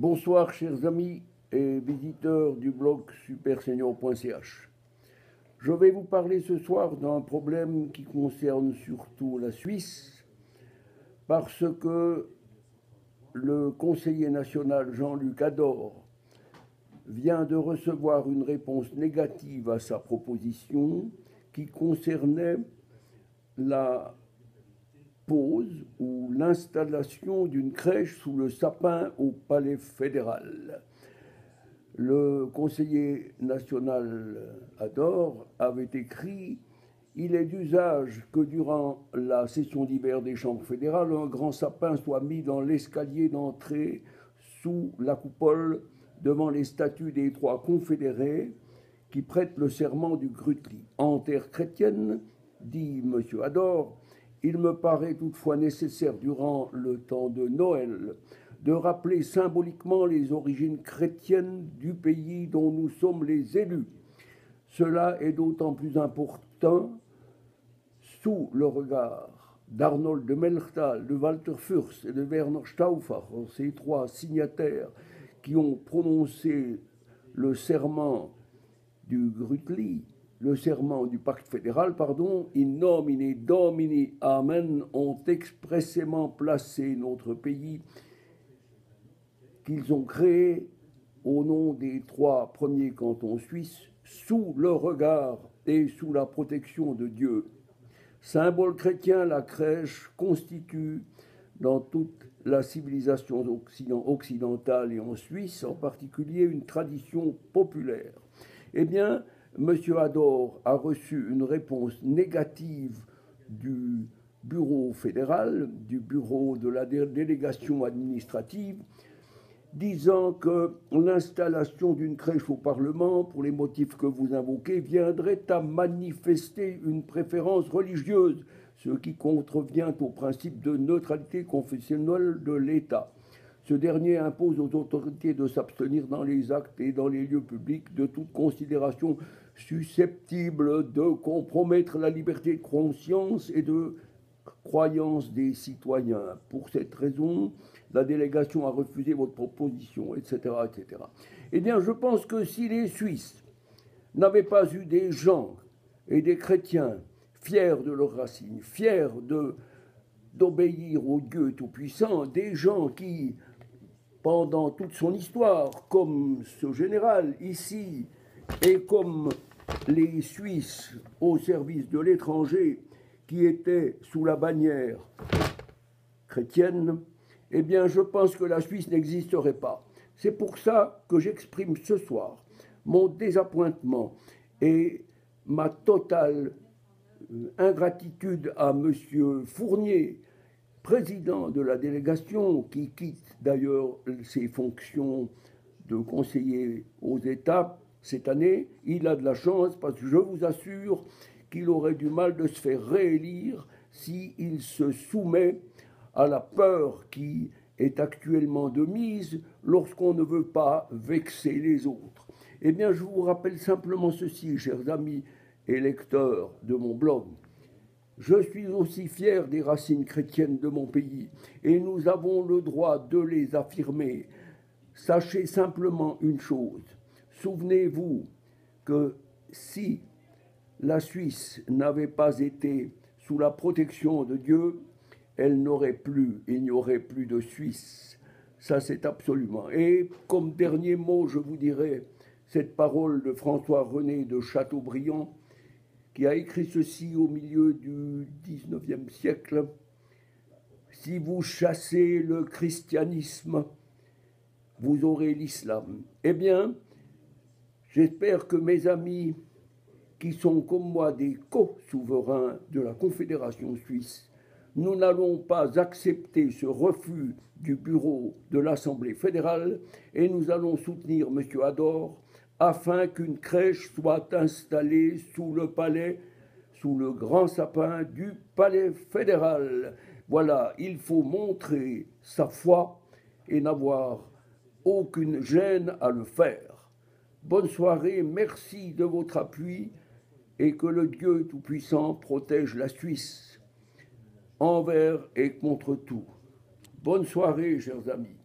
Bonsoir chers amis et visiteurs du blog supersenior.ch. Je vais vous parler ce soir d'un problème qui concerne surtout la Suisse parce que le conseiller national Jean-Luc Ador vient de recevoir une réponse négative à sa proposition qui concernait la pose ou l'installation d'une crèche sous le sapin au Palais fédéral. Le conseiller national Ador avait écrit « Il est d'usage que durant la session d'hiver des chambres fédérales, un grand sapin soit mis dans l'escalier d'entrée sous la coupole devant les statues des trois confédérés qui prêtent le serment du Grutli. En terre chrétienne, dit M. Ador, il me paraît toutefois nécessaire, durant le temps de Noël, de rappeler symboliquement les origines chrétiennes du pays dont nous sommes les élus. Cela est d'autant plus important sous le regard d'Arnold de Melchthal, de Walter Fürst et de Werner Stauffacher, ces trois signataires qui ont prononcé le serment du Grutli, le serment du pacte fédéral, in nomine Domini, Amen, ont expressément placé notre pays qu'ils ont créé au nom des trois premiers cantons suisses sous le regard et sous la protection de Dieu. Symbole chrétien, la crèche constitue dans toute la civilisation occidentale et en Suisse en particulier une tradition populaire. Eh bien, M. Ador a reçu une réponse négative du bureau fédéral, du bureau de la délégation administrative, disant que l'installation d'une crèche au Parlement, pour les motifs que vous invoquez, viendrait à manifester une préférence religieuse, ce qui contrevient au principe de neutralité confessionnelle de l'État. Ce dernier impose aux autorités de s'abstenir dans les actes et dans les lieux publics de toute considération susceptible de compromettre la liberté de conscience et de croyance des citoyens. Pour cette raison, la délégation a refusé votre proposition, etc., etc. Eh bien, je pense que si les Suisses n'avaient pas eu des gens et des chrétiens fiers de leurs racines, fiers d'obéir au Dieu Tout-Puissant, des gens qui, pendant toute son histoire, comme ce général ici, et comme les Suisses au service de l'étranger qui étaient sous la bannière chrétienne, eh bien, je pense que la Suisse n'existerait pas. C'est pour ça que j'exprime ce soir mon désappointement et ma totale ingratitude à M. Fournier, président de la délégation, qui quitte d'ailleurs ses fonctions de conseiller aux États cette année. Il a de la chance parce que je vous assure qu'il aurait du mal de se faire réélire s'il se soumet à la peur qui est actuellement de mise lorsqu'on ne veut pas vexer les autres. Eh bien, je vous rappelle simplement ceci, chers amis et lecteurs de mon blog. Je suis aussi fier des racines chrétiennes de mon pays et nous avons le droit de les affirmer. Sachez simplement une chose, souvenez-vous que si la Suisse n'avait pas été sous la protection de Dieu, il n'y aurait plus de Suisse. Ça, c'est absolument. Et comme dernier mot, je vous dirai cette parole de François-René de Chateaubriand, qui a écrit ceci au milieu du XIXe siècle. Si vous chassez le christianisme, vous aurez l'islam. Eh bien, j'espère que mes amis qui sont comme moi des co-souverains de la Confédération suisse, nous n'allons pas accepter ce refus du bureau de l'Assemblée fédérale et nous allons soutenir M. Ador afin qu'une crèche soit installée sous le palais, sous le grand sapin du palais fédéral. Voilà, il faut montrer sa foi et n'avoir aucune gêne à le faire. Bonne soirée, merci de votre appui et que le Dieu Tout-Puissant protège la Suisse envers et contre tout. Bonne soirée, chers amis.